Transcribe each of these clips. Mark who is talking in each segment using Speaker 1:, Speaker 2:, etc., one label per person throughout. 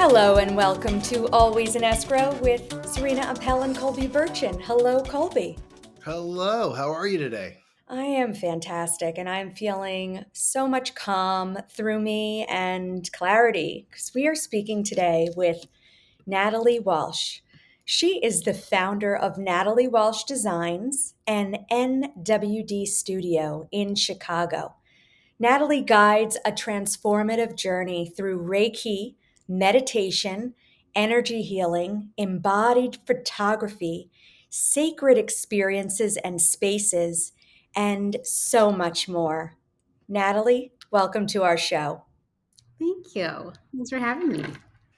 Speaker 1: Hello and welcome to Always in Escrow with Serena Appel and Colby Burchin. Hello, Colby.
Speaker 2: Hello, how are you today?
Speaker 1: I am fantastic and I'm feeling so much calm through me and clarity because we are speaking today with Natalie Walsh. She is the founder of Natalie Walsh Designs and NWD Studio in Chicago. Natalie guides a transformative journey through Reiki, meditation, energy healing, embodied photography, sacred experiences and spaces, and so much more. Natalie, welcome to our show.
Speaker 3: Thank you. Thanks for having me.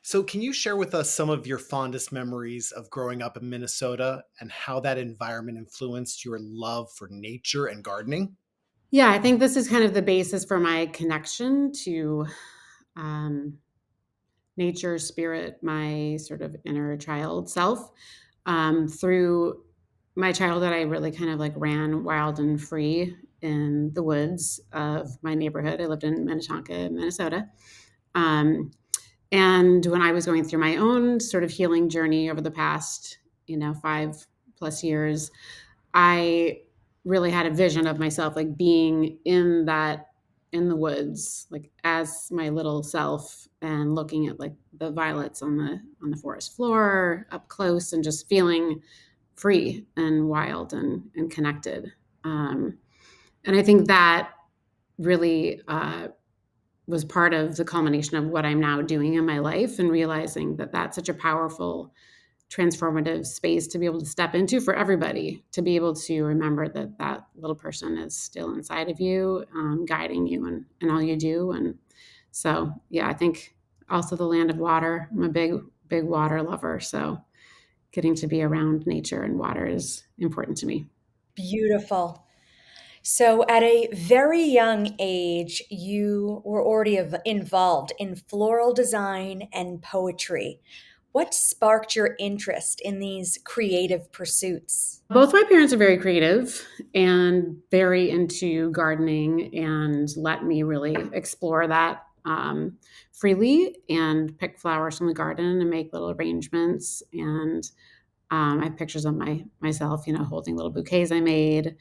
Speaker 2: So, can you share with us some of your fondest memories of growing up in Minnesota and how that environment influenced your love for nature and gardening?
Speaker 3: Yeah, I think this is kind of the basis for my connection to um, nature, spirit, my sort of inner child self. Through my childhood, I really kind of like ran wild and free in the woods of my neighborhood. I lived in Minnetonka, Minnesota. Um, and when I was going through my own sort of healing journey over the past, 5+ years, I really had a vision of myself like being in the woods, like as my little self and looking at like the violets on the forest floor up close and just feeling free and wild and connected. And I think that really was part of the culmination of what I'm now doing in my life and realizing that that's such a powerful transformative space to be able to step into for everybody, to be able to remember that that little person is still inside of you, guiding you and all you do. And so, yeah, I think also the land of water. I'm a big water lover. So getting to be around nature and water is important to me.
Speaker 1: Beautiful. So, at a very young age, you were already involved in floral design and poetry. What sparked your interest in these creative pursuits?
Speaker 3: Both my parents are very creative and very into gardening and let me really explore that freely and pick flowers from the garden and make little arrangements. And I have pictures of myself, holding little bouquets I made.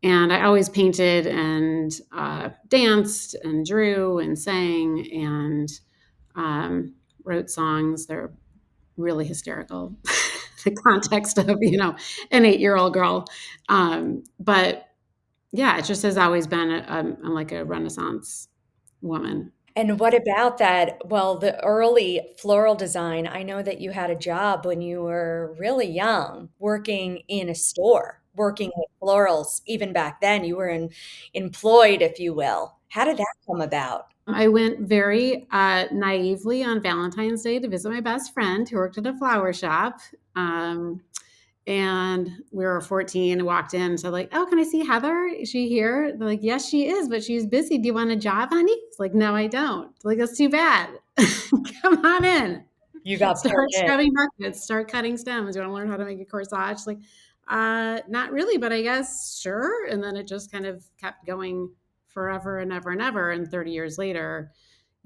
Speaker 3: And I always painted and danced and drew and sang and wrote songs. They're really hysterical. The context of, an 8-year-old girl. But yeah, it just has always been, I'm like a Renaissance woman.
Speaker 1: And what about that? Well, the early floral design, I know that you had a job when you were really young, working in a store, working with florals. Even back then, you were employed, if you will. How did that come about?
Speaker 3: I went very naively on Valentine's Day to visit my best friend who worked at a flower shop. Um, And we were 14 and walked in. So like, oh, can I see Heather? Is she here? They're like, yes, she is, but she's busy. Do you want a job, honey? It's like, no, I don't. Like, that's too bad. Come on in.
Speaker 1: You got pulled
Speaker 3: Start
Speaker 1: in.
Speaker 3: scrubbing buckets, start cutting stems. You want to learn how to make a corsage? Like, not really, but I guess sure. And then it just kind of kept going forever and ever and ever. And 30 years later,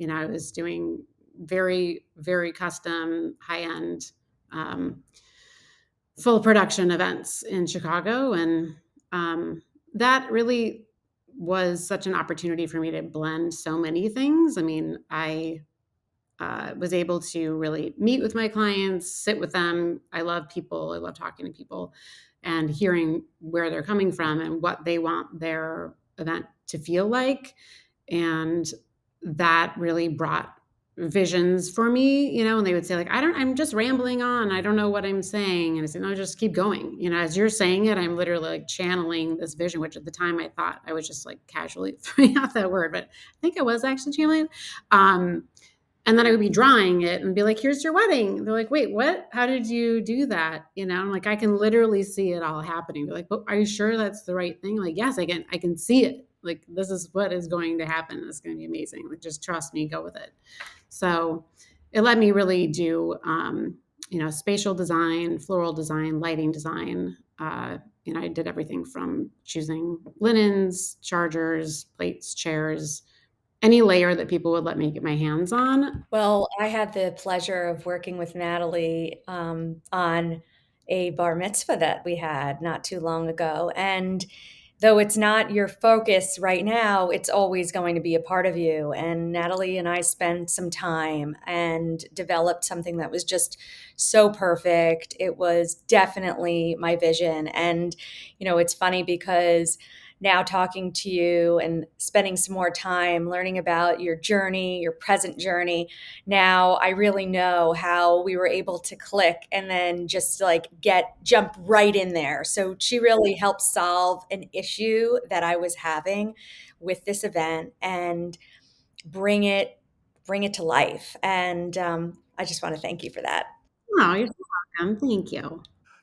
Speaker 3: I was doing very, very custom, high-end full production events in Chicago. And that really was such an opportunity for me to blend so many things. I mean, I was able to really meet with my clients, sit with them. I love people. I love talking to people and hearing where they're coming from and what they want their event to feel like. And that really brought visions for me, and they would say like, I'm just rambling on. I don't know what I'm saying. And I said, no, just keep going. As you're saying it, I'm literally like channeling this vision, which at the time I thought I was just like casually throwing out that word, but I think I was actually channeling. And then I would be drawing it and be like, here's your wedding. They're like, wait, what? How did you do that? I'm like, I can literally see it all happening. They're like, but are you sure that's the right thing? I'm like, yes, I can see it. Like, this is what is going to happen. It's going to be amazing. Like, just trust me, go with it. So it let me really do, spatial design, floral design, lighting design. I did everything from choosing linens, chargers, plates, chairs, any layer that people would let me get my hands on.
Speaker 1: Well, I had the pleasure of working with Natalie on a bar mitzvah that we had not too long ago. And though it's not your focus right now, it's always going to be a part of you. And Natalie and I spent some time and developed something that was just so perfect. It was definitely my vision. And, it's funny because now talking to you and spending some more time learning about your journey, your present journey, now I really know how we were able to click and then just like jump right in there. So she really helped solve an issue that I was having with this event and bring it bring it to life. And I just want to thank you for that.
Speaker 3: Oh, you're so welcome. Thank you.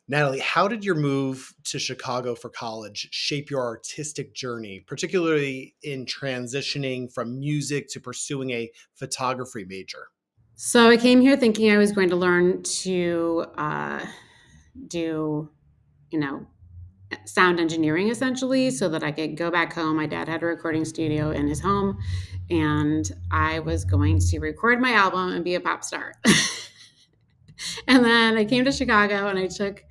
Speaker 2: Natalie, how did your move to Chicago for college shape your artistic journey, particularly in transitioning from music to pursuing a photography major?
Speaker 3: So I came here thinking I was going to learn to do, you know, sound engineering essentially so that I could go back home. My dad had a recording studio in his home, and I was going to record my album and be a pop star. And then I came to Chicago and I took,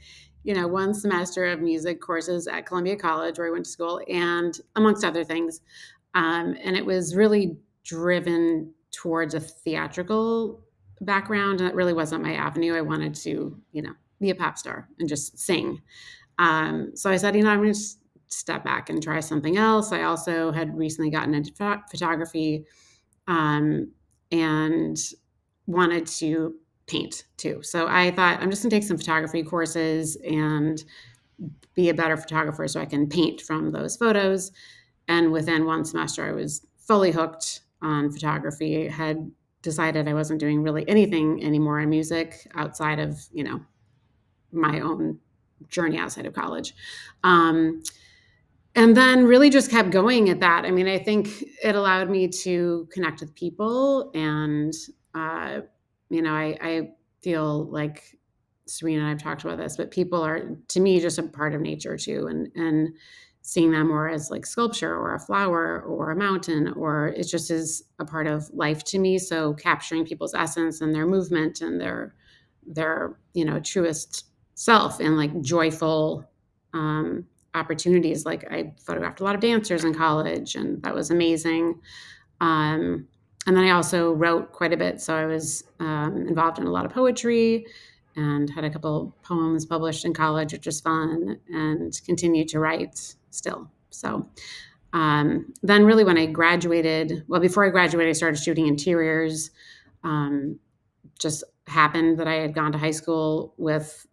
Speaker 3: one semester of music courses at Columbia College where I went to school, and amongst other things. And it was really driven towards a theatrical background. And it really wasn't my avenue. I wanted to, be a pop star and just sing. So I said, I'm going to step back and try something else. I also had recently gotten into photography, and wanted to paint too. So I thought I'm just going to take some photography courses and be a better photographer so I can paint from those photos. And within one semester, I was fully hooked on photography, had decided I wasn't doing really anything anymore in music outside of, my own journey outside of college. And then really just kept going at that. I mean, I think it allowed me to connect with people. And, I feel like Serena and I've talked about this, but people are, to me, just a part of nature too. And seeing them more as like sculpture or a flower or a mountain, or it just is a part of life to me. So capturing people's essence and their movement and their, truest self and like joyful, opportunities. Like I photographed a lot of dancers in college, and that was amazing. And then I also wrote quite a bit. So I was involved in a lot of poetry and had a couple poems published in college, which was fun, and continue to write still. So then really when I graduated, well, before I graduated, I started shooting interiors. Just happened that I had gone to high school with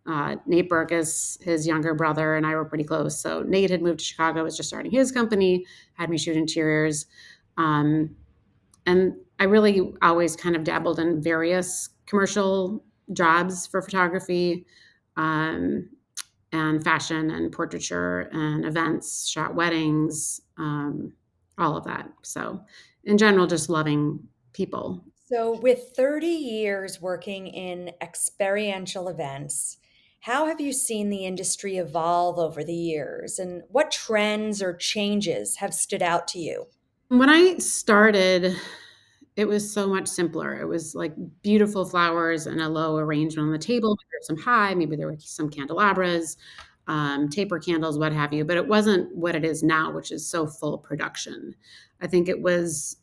Speaker 3: Nate Burkus, his younger brother, and I were pretty close. So Nate had moved to Chicago, was just starting his company, had me shoot interiors. And I really always kind of dabbled in various commercial jobs for photography, and fashion and portraiture and events, shot weddings, all of that. So in general, just loving people.
Speaker 1: So, with 30 years working in experiential events, how have you seen the industry evolve over the years? And what trends or changes have stood out to you?
Speaker 3: When I started, it was so much simpler. It was like beautiful flowers and a low arrangement on the table. Maybe there was some high, maybe there were some candelabras, taper candles, what have you. But it wasn't what it is now, which is so full production. I think it was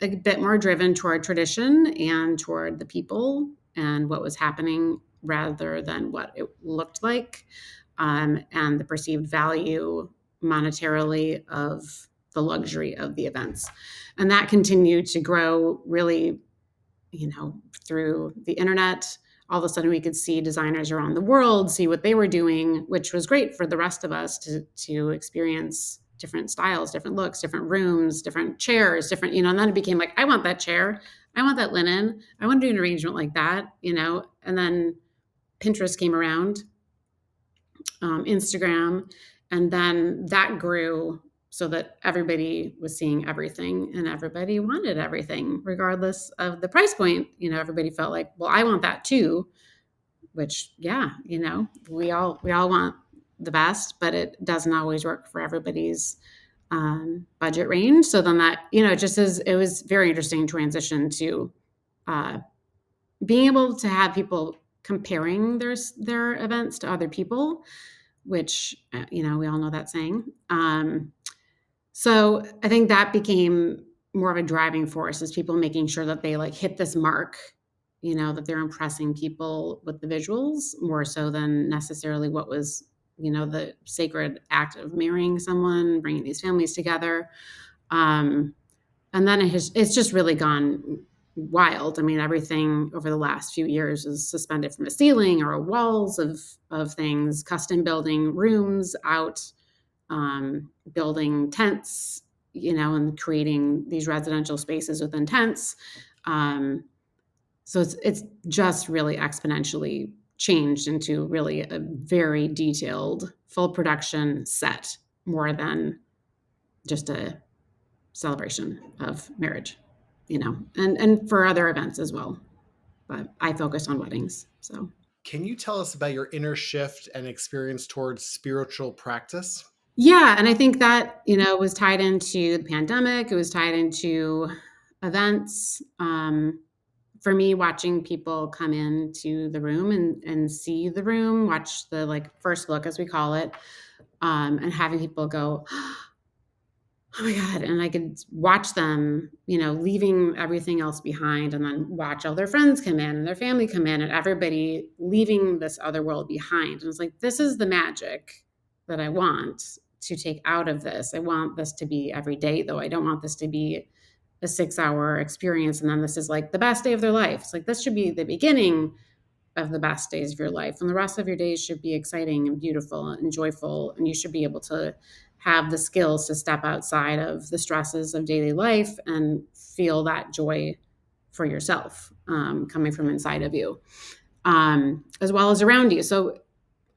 Speaker 3: a bit more driven toward tradition and toward the people and what was happening rather than what it looked like, and the perceived value monetarily of the luxury of the events. And that continued to grow really, through the internet. All of a sudden we could see designers around the world, see what they were doing, which was great for the rest of us to experience different styles, different looks, different rooms, different chairs, different, and then it became like, I want that chair. I want that linen. I want to do an arrangement like that, and then Pinterest came around, Instagram, and then that grew so that everybody was seeing everything and everybody wanted everything, regardless of the price point. Everybody felt like, well, I want that too, which, yeah, we all want the best, but it doesn't always work for everybody's budget range. So then that, it was very interesting transition to uh, being able to have people comparing their events to other people, which, we all know that saying. So I think that became more of a driving force, is people making sure that they like hit this mark, that they're impressing people with the visuals more so than necessarily what was, the sacred act of marrying someone, bringing these families together. Um, and then it's just really gone wild. I mean, everything over the last few years is suspended from a ceiling or walls of things, custom building rooms out, building tents, and creating these residential spaces within tents. So it's just really exponentially changed into really a very detailed full production set, more than just a celebration of marriage, and for other events as well. But I focus on weddings. So
Speaker 2: Can you tell us about your inner shift and experience towards spiritual practice?
Speaker 3: yeah, and I think that, was tied into the pandemic. It was tied into events. For me, watching people come into the room and see the room, watch the like first look, as we call it, and having people go, oh my God. And I could watch them, leaving everything else behind, and then watch all their friends come in and their family come in and everybody leaving this other world behind. And it's like, this is the magic that I want to take out of this. I want this to be every day, though. I don't want this to be a 6-hour experience and then this is like the best day of their life. It's like, this should be the beginning of the best days of your life, and the rest of your days should be exciting and beautiful and joyful, and you should be able to have the skills to step outside of the stresses of daily life and feel that joy for yourself, coming from inside of you, as well as around you. So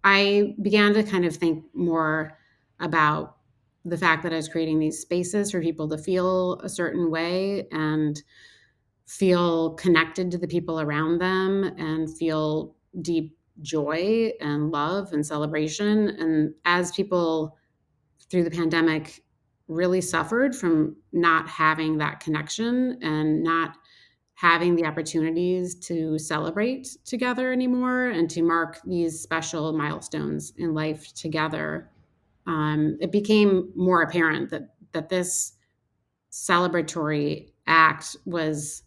Speaker 3: I began to kind of think more about the fact that I was creating these spaces for people to feel a certain way and feel connected to the people around them and feel deep joy and love and celebration. And as people through the pandemic really suffered from not having that connection and not having the opportunities to celebrate together anymore and to mark these special milestones in life together, it became more apparent that this celebratory act was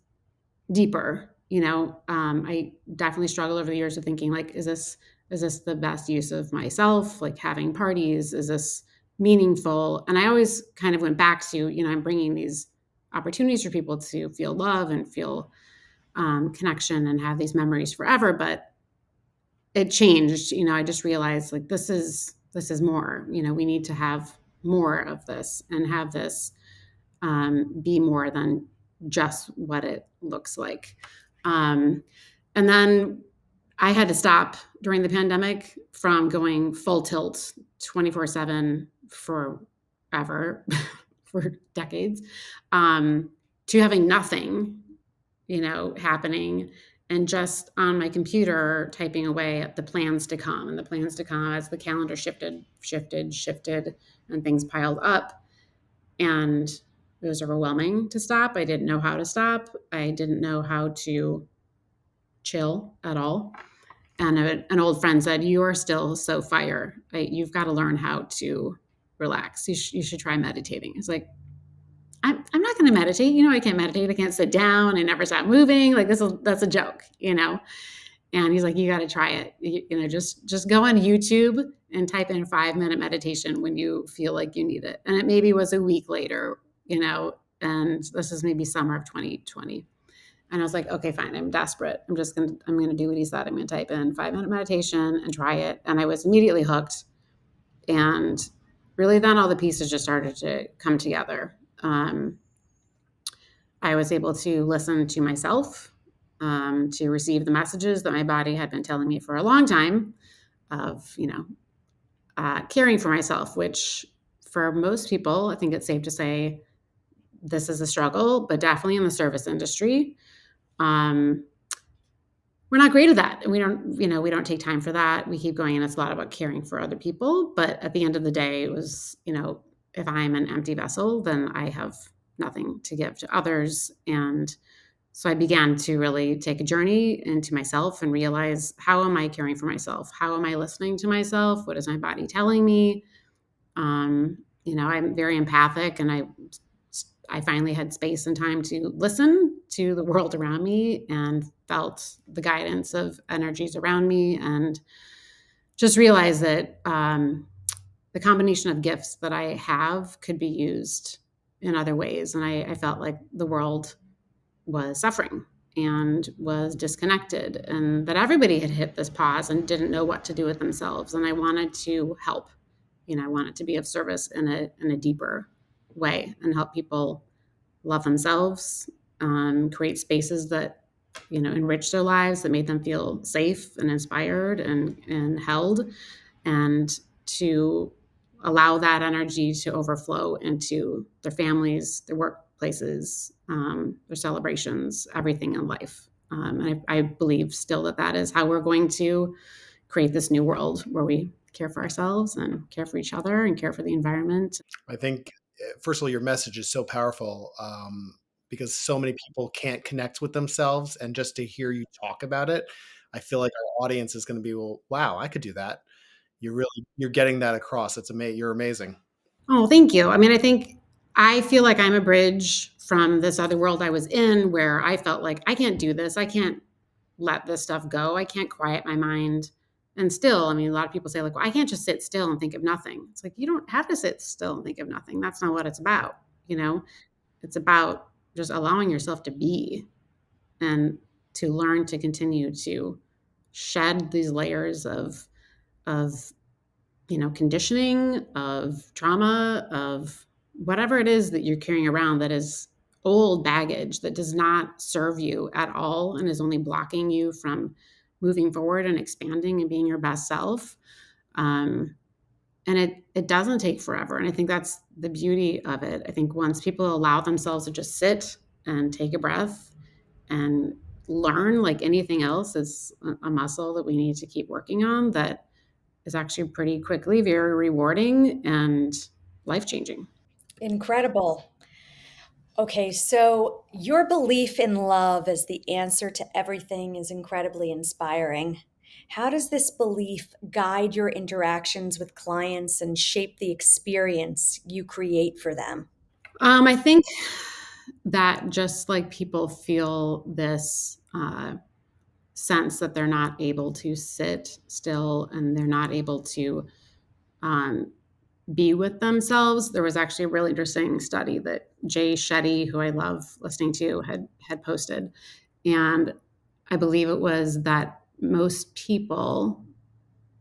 Speaker 3: deeper. I definitely struggle over the years of thinking like, is this the best use of myself? Like having parties, is this meaningful? And I always kind of went back to, I'm bringing these opportunities for people to feel love and feel connection and have these memories forever. But it changed. I just realized like this is more. We need to have more of this and have this be more than just what it looks like. And then I had to stop during the pandemic from going full tilt 24/7 forever, for decades, to having nothing, happening and just on my computer typing away at the plans to come, and the plans to come as the calendar shifted and things piled up. And it was overwhelming to stop. I didn't know how to stop. I didn't know how to chill at all. And an old friend said, "You are still so fire. Right? You've got to learn how to relax. You should try meditating." It's like, I'm not going to meditate. I can't meditate. I can't sit down. I never stop moving. Like that's a joke. And he's like, you got to try it. Just go on YouTube and type in 5-minute meditation when you feel like you need it. And it maybe was a week later, and this is maybe summer of 2020. And I was like, okay, fine. I'm desperate. I'm going to do what he said. I'm going to type in 5-minute meditation and try it. And I was immediately hooked. And really then all the pieces just started to come together. I was able to listen to myself, to receive the messages that my body had been telling me for a long time of, caring for myself, which for most people, I think it's safe to say this is a struggle, but definitely in the service industry. We're not great at that. And we don't take time for that. We keep going, and it's a lot about caring for other people. But at the end of the day, it was, if I'm an empty vessel, then I have nothing to give to others. And so I began to really take a journey into myself and realize, how am I caring for myself? How am I listening to myself? What is my body telling me? I'm very empathic, and I finally had space and time to listen to the world around me and felt the guidance of energies around me, and just realized that the combination of gifts that I have could be used in other ways. And I felt like the world was suffering and was disconnected, and that everybody had hit this pause and didn't know what to do with themselves. And I wanted to help. I wanted to be of service in a deeper way and help people love themselves, create spaces that enrich their lives, that made them feel safe and inspired and held, and to allow that energy to overflow into their families, their workplaces, their celebrations, everything in life. And I believe still that that is how we're going to create this new world where we care for ourselves and care for each other and care for the environment.
Speaker 2: I think, first of all, your message is so powerful, because so many people can't connect with themselves. And just to hear you talk about it, I feel like our audience is going to be, well, wow, I could do that. You're getting that across. It's amazing. You're amazing.
Speaker 3: Oh, thank you. I mean, I feel like I'm a bridge from this other world I was in, where I felt like I can't do this. I can't let this stuff go. I can't quiet my mind. And still, I mean, a lot of people say, like, well, I can't just sit still and think of nothing. It's like, you don't have to sit still and think of nothing. That's not what it's about. It's about just allowing yourself to be, and to learn to continue to shed these layers of conditioning, of trauma, of whatever it is that you're carrying around that is old baggage that does not serve you at all and is only blocking you from moving forward and expanding and being your best self. Um, and it doesn't take forever. And I think that's the beauty of it. I think once people allow themselves to just sit and take a breath and learn, like anything else, is a muscle that we need to keep working on, that is actually pretty quickly very rewarding and life changing.
Speaker 1: Incredible. Okay, so your belief in love as the answer to everything is incredibly inspiring. How does this belief guide your interactions with clients and shape the experience you create for them?
Speaker 3: I think that just like people feel this sense that they're not able to sit still and they're not able to um, be with themselves. There was actually a really interesting study that Jay Shetty, who I love listening to, had posted, and I believe it was that most people,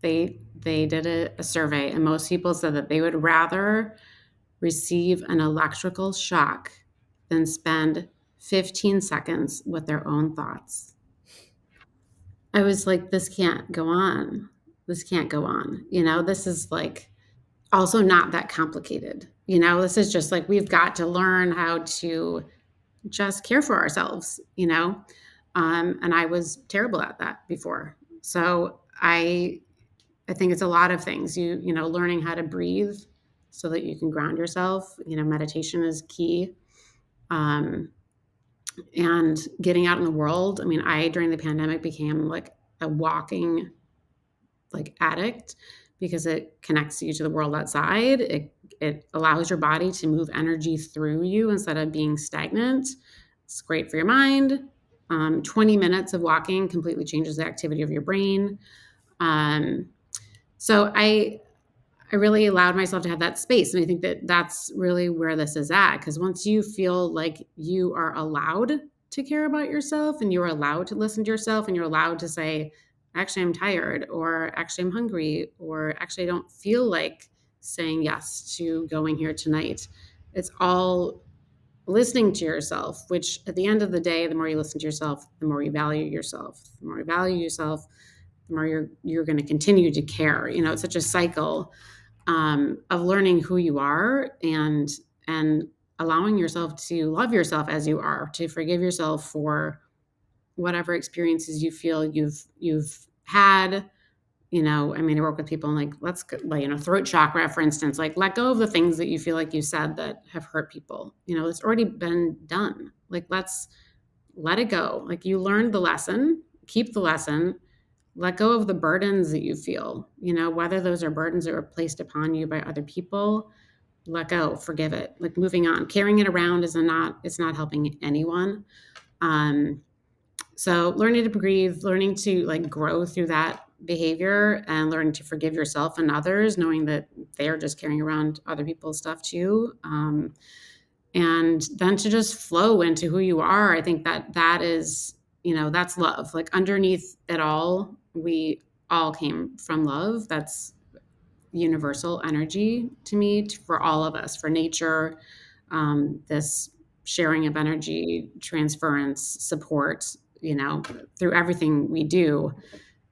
Speaker 3: they did a survey, and most people said that they would rather receive an electrical shock than spend 15 seconds with their own thoughts. I was like, this can't go on. This can't go on. This is like also not that complicated. This is just like, we've got to learn how to just care for ourselves, and I was terrible at that before. So I think it's a lot of things. Learning how to breathe so that you can ground yourself. Meditation is key. Um, and getting out in the world. I mean, I during the pandemic became like a walking like addict, because it connects you to the world outside. It allows your body to move energy through you instead of being stagnant. It's great for your mind. 20 minutes of walking completely changes the activity of your brain. Um, so I really allowed myself to have that space. And I think that that's really where this is at. Because once you feel like you are allowed to care about yourself, and you're allowed to listen to yourself, and you're allowed to say, actually, I'm tired, or actually, I'm hungry, or actually, I don't feel like saying yes to going here tonight. It's all listening to yourself, which at the end of the day, the more you listen to yourself, the more you value yourself. The more you value yourself, the more you're going to continue to care. It's such a cycle of learning who you are, and allowing yourself to love yourself as you are, to forgive yourself for whatever experiences you feel you've had, I mean, I work with people and like, let's go, like, throat chakra, for instance, like let go of the things that you feel like you said that have hurt people. It's already been done. Like, let's let it go. Like, you learned the lesson, keep the lesson, let go of the burdens that you feel, whether those are burdens that were placed upon you by other people. Let go, forgive it, like moving on. Carrying it around it's not helping anyone. Um, so learning to breathe, learning to like grow through that behavior and learning to forgive yourself and others, knowing that they're just carrying around other people's stuff too. And then to just flow into who you are. I think that is, that's love. Like underneath it all, we all came from love. That's universal energy to me, for all of us, for nature, this sharing of energy, transference, support, through everything we do.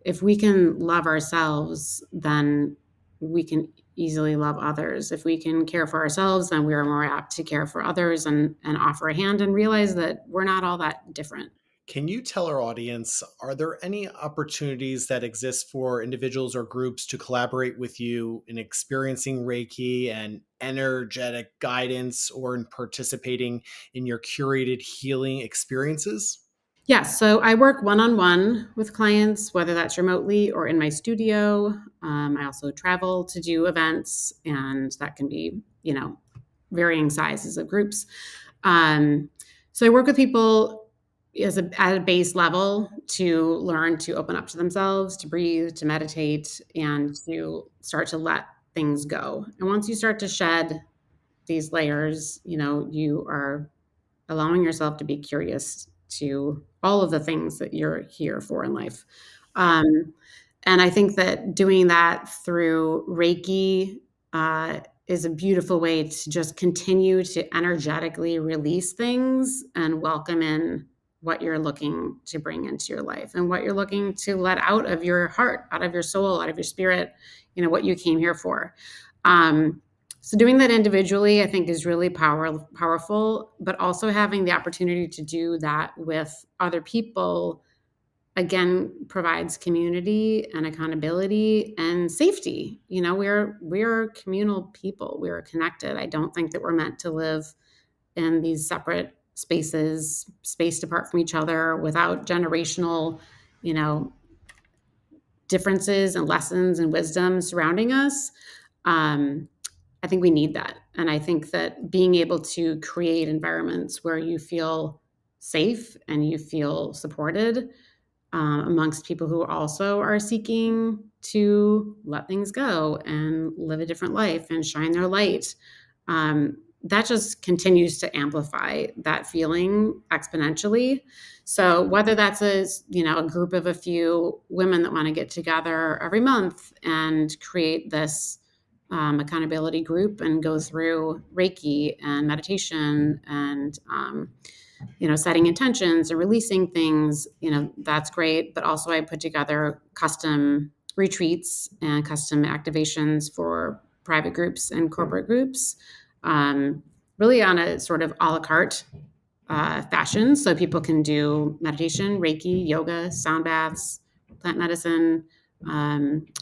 Speaker 3: If we can love ourselves, then we can easily love others. If we can care for ourselves, then we are more apt to care for others and offer a hand and realize that we're not all that different.
Speaker 2: Can you tell our audience, are there any opportunities that exist for individuals or groups to collaborate with you in experiencing Reiki and energetic guidance or in participating in your curated healing experiences?
Speaker 3: Yes. So I work one on one with clients, whether that's remotely or in my studio. I also travel to do events, and that can be, varying sizes of groups. Um, so I work with people at a base level to learn to open up to themselves, to breathe, to meditate, and to start to let things go. And once you start to shed these layers, you are allowing yourself to be curious to all of the things that you're here for in life. Um, and I think that doing that through Reiki is a beautiful way to just continue to energetically release things and welcome in what you're looking to bring into your life and what you're looking to let out of your heart, out of your soul, out of your spirit, what you came here for. Um, so doing that individually, I think, is really powerful, but also having the opportunity to do that with other people, again, provides community and accountability and safety. We're communal people. We're connected. I don't think that we're meant to live in these separate spaces, spaced apart from each other, without generational, you know, differences and lessons and wisdom surrounding us. Um, I think we need that. And I think that being able to create environments where you feel safe and you feel supported, amongst people who also are seeking to let things go and live a different life and shine their light. That just continues to amplify that feeling exponentially. So whether that's a group of a few women that want to get together every month and create this accountability group and go through Reiki and meditation and setting intentions and releasing things, that's great. But also I put together custom retreats and custom activations for private groups and corporate groups, really on a sort of a la carte fashion. So people can do meditation, Reiki, yoga, sound baths, plant medicine,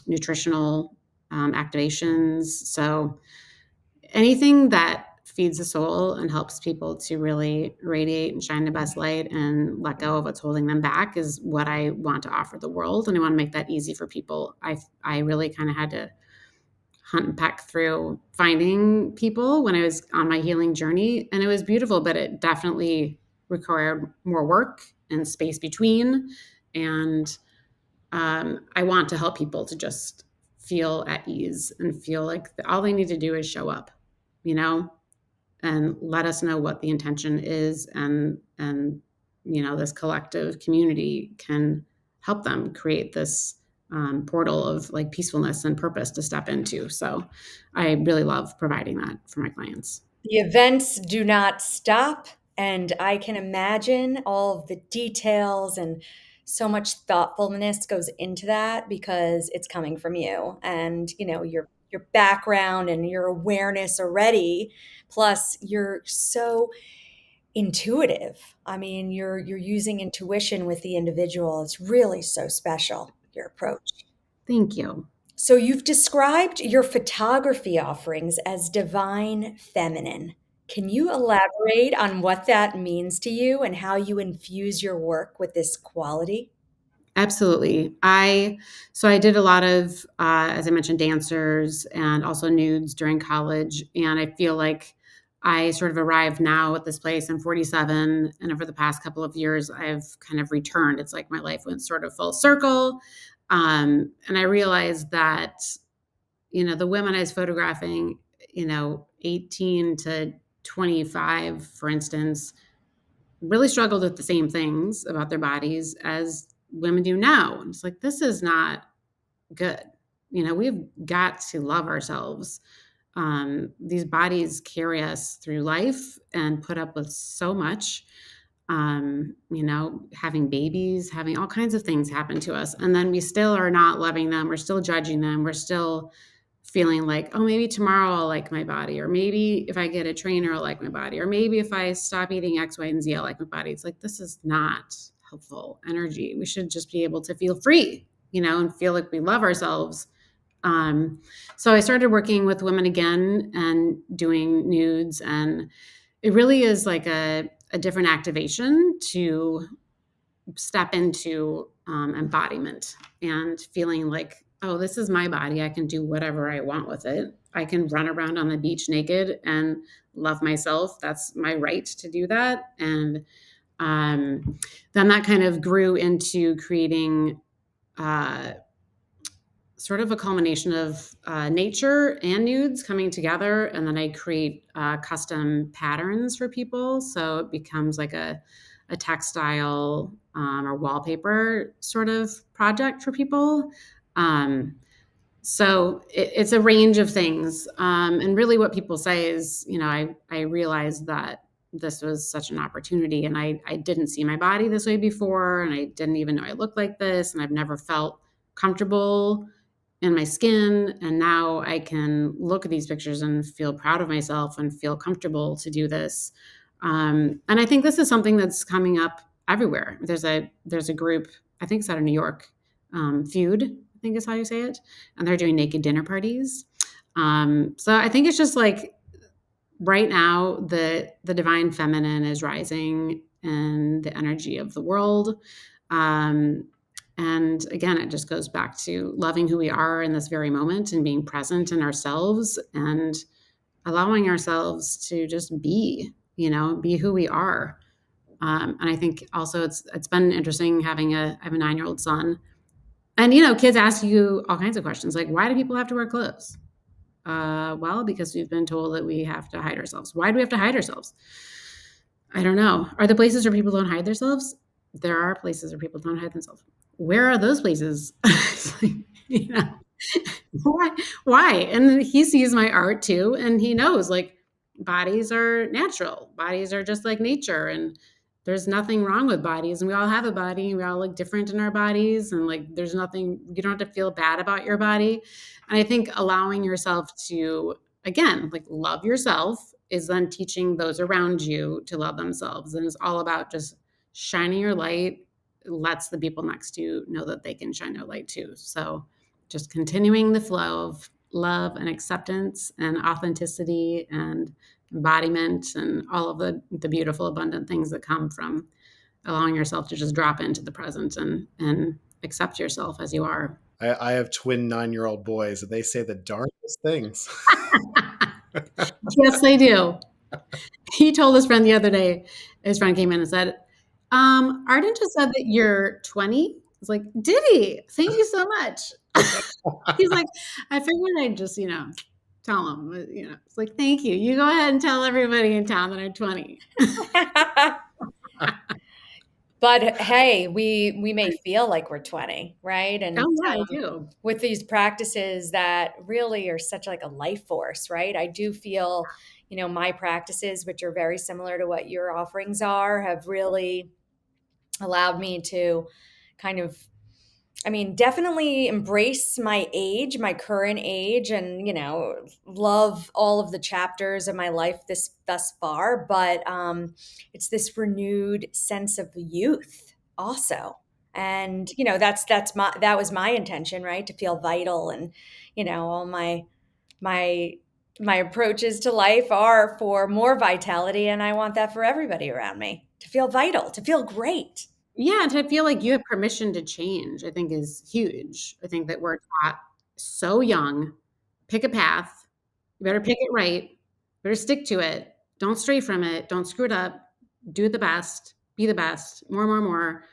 Speaker 3: nutritional activations. So anything that feeds the soul and helps people to really radiate and shine the best light and let go of what's holding them back is what I want to offer the world. And I want to make that easy for people. I really kind of had to hunt and peck through finding people when I was on my healing journey. And it was beautiful, but it definitely required more work and space between. And I want to help people to just feel at ease and feel like all they need to do is show up, you know, and let us know what the intention is, and this collective community can help them create this portal of like peacefulness and purpose to step into. So I really love providing that for my clients.
Speaker 1: The events do not stop, and I can imagine all of the details and so much thoughtfulness goes into that because it's coming from you and your background and your awareness already. Plus, you're so intuitive. I mean, you're using intuition with the individual. It's really so special, your approach.
Speaker 3: Thank you.
Speaker 1: So you've described your photography offerings as divine feminine. Can you elaborate on what that means to you and how you infuse your work with this quality?
Speaker 3: Absolutely. I did a lot of, as I mentioned, dancers and also nudes during college, and I feel like I sort of arrived now at this place. I'm 47, and over the past couple of years, I've kind of returned. It's like my life went sort of full circle, and I realized that the women I was photographing, 18 to 25, for instance, really struggled with the same things about their bodies as women do now. And it's like, this is not good. We've got to love ourselves. These bodies carry us through life and put up with so much. Having babies, having all kinds of things happen to us. And then we still are not loving them. We're still judging them. We're still feeling like, oh, maybe tomorrow I'll like my body, or maybe if I get a trainer, I'll like my body, or maybe if I stop eating X, Y, and Z, I'll like my body. It's like, this is not helpful energy. We should just be able to feel free, and feel like we love ourselves. So I started working with women again and doing nudes, and it really is like a different activation to step into embodiment and feeling like, oh, this is my body. I can do whatever I want with it. I can run around on the beach naked and love myself. That's my right to do that. And then that kind of grew into creating sort of a culmination of nature and nudes coming together. And then I create custom patterns for people. So it becomes like a textile or wallpaper sort of project for people. So it's a range of things. And really what people say is, I realized that this was such an opportunity, and I didn't see my body this way before. And I didn't even know I looked like this. And I've never felt comfortable in my skin. And now I can look at these pictures and feel proud of myself and feel comfortable to do this. And I think this is something that's coming up everywhere. There's a group, I think it's out of New York, Feud, I think is how you say it, and they're doing naked dinner parties. So I think it's just like right now the divine feminine is rising in the energy of the world. And again, it just goes back to loving who we are in this very moment and being present in ourselves and allowing ourselves to just be who we are. And I think also it's been interesting I have a 9-year-old son, and kids ask you all kinds of questions like, why do people have to wear clothes? Well, because we've been told that we have to hide ourselves. Why do we have to hide ourselves? I don't know. Are there places where people don't hide themselves? There are places where people don't hide themselves. Where are those places? It's like, you know, why? Why? And he sees my art too, and he knows like bodies are natural. Bodies are just like nature, and there's nothing wrong with bodies. And we all have a body. We all look different in our bodies, and like there's nothing. You don't have to feel bad about your body. And I think allowing yourself to again like love yourself is then teaching those around you to love themselves, and it's all about just shining your light lets the people next to you know that they can shine their light too. So just continuing the flow of love and acceptance and authenticity and embodiment and all of the beautiful abundant things that come from allowing yourself to just drop into the present and accept yourself as you are.
Speaker 2: I have twin 9-year-old boys, and they say the darndest things.
Speaker 3: Yes, they do. He told his friend the other day, his friend came in and said, Arden just said that you're 20. I was like, did he? Thank you so much. He's like, I figured I'd just, tell him, it's like, thank you. You go ahead and tell everybody in town that I'm 20.
Speaker 1: But hey, we may feel like we're 20, right? And
Speaker 3: Oh, yeah, I do.
Speaker 1: with these practices that really are such like a life force, right? I do feel, my practices, which are very similar to what your offerings are, have really allowed me to kind of definitely embrace my age, my current age, and love all of the chapters of my life this thus far. But it's this renewed sense of youth, also. And that was my intention, right? To feel vital. And all my my approaches to life are for more vitality, and I want that for everybody around me, to feel vital, to feel great.
Speaker 3: Yeah, and to feel like you have permission to change, I think is huge. I think that we're taught so young, pick a path, you better pick it right, better stick to it, don't stray from it, don't screw it up, do it the best, be the best, more, more, more.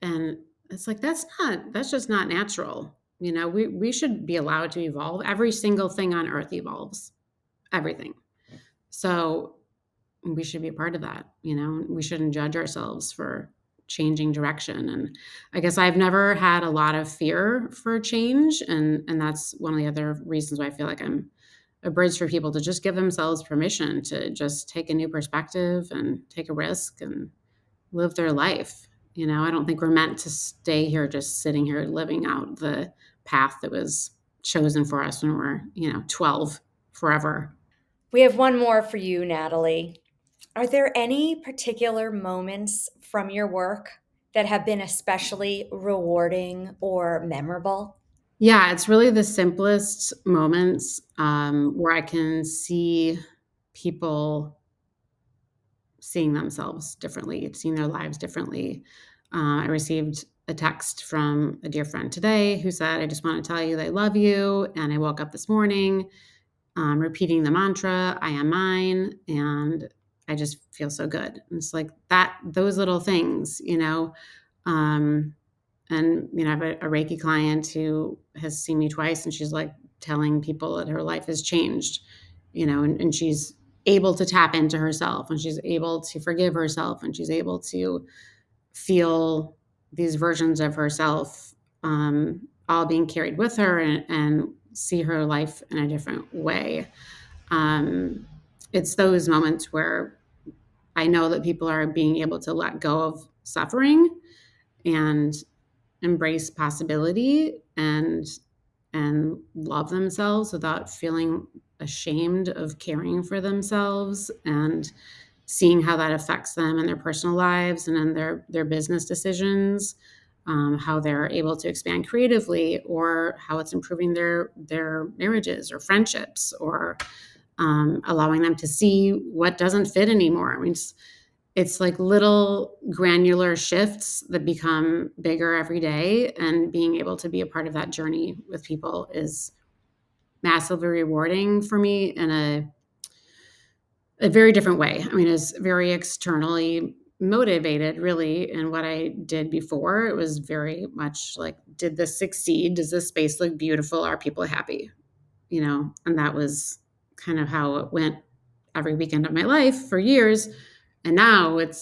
Speaker 3: And it's like that's just not natural. We should be allowed to evolve. Every single thing on earth evolves. Everything. So we should be a part of that. We shouldn't judge ourselves for changing direction. And I guess I've never had a lot of fear for change, and that's one of the other reasons why I feel like I'm a bridge for people to just give themselves permission to just take a new perspective and take a risk and live their life. I don't think we're meant to stay here just sitting here living out the path that was chosen for us when we're 12 forever.
Speaker 1: We have one more for you, Natalie. Are there any particular moments from your work that have been especially rewarding or memorable?
Speaker 3: Yeah, it's really the simplest moments where I can see people seeing themselves differently, seeing their lives differently. I received a text from a dear friend today who said, I just want to tell you that I love you. And I woke up this morning repeating the mantra, I am mine. And I just feel so good. And it's like that, those little things, Um, and I have a Reiki client who has seen me twice, and she's like telling people that her life has changed, and she's able to tap into herself, and she's able to forgive herself, and she's able to feel these versions of herself all being carried with her, and see her life in a different way. Um, it's those moments where I know that people are being able to let go of suffering and embrace possibility and love themselves without feeling ashamed of caring for themselves, and seeing how that affects them in their personal lives and in their business decisions, how they're able to expand creatively, or how it's improving their marriages or friendships, or allowing them to see what doesn't fit anymore. I mean, it's like little granular shifts that become bigger every day, and being able to be a part of that journey with people is massively rewarding for me in a very different way. I mean, it's very externally motivated, really. In what I did before, it was very much like, did this succeed? Does this space look beautiful? Are people happy? And that was kind of how it went every weekend of my life for years. And now and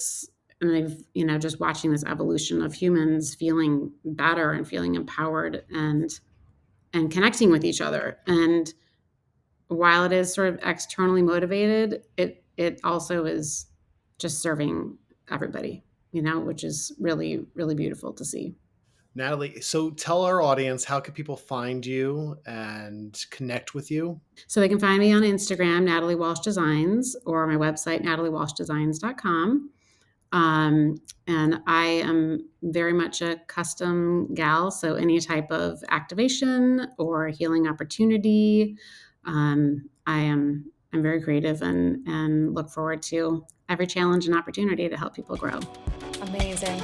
Speaker 3: I've, just watching this evolution of humans feeling better and feeling empowered and connecting with each other. And while it is sort of externally motivated, it also is just serving everybody, which is really, really beautiful to see.
Speaker 2: Natalie, so tell our audience, how can people find you and connect with you?
Speaker 3: So they can find me on Instagram, Natalie Walsh Designs, or my website, nataliewalshdesigns.com. And I am very much a custom gal. So any type of activation or healing opportunity, I'm very creative, and look forward to every challenge and opportunity to help people grow.
Speaker 1: Amazing.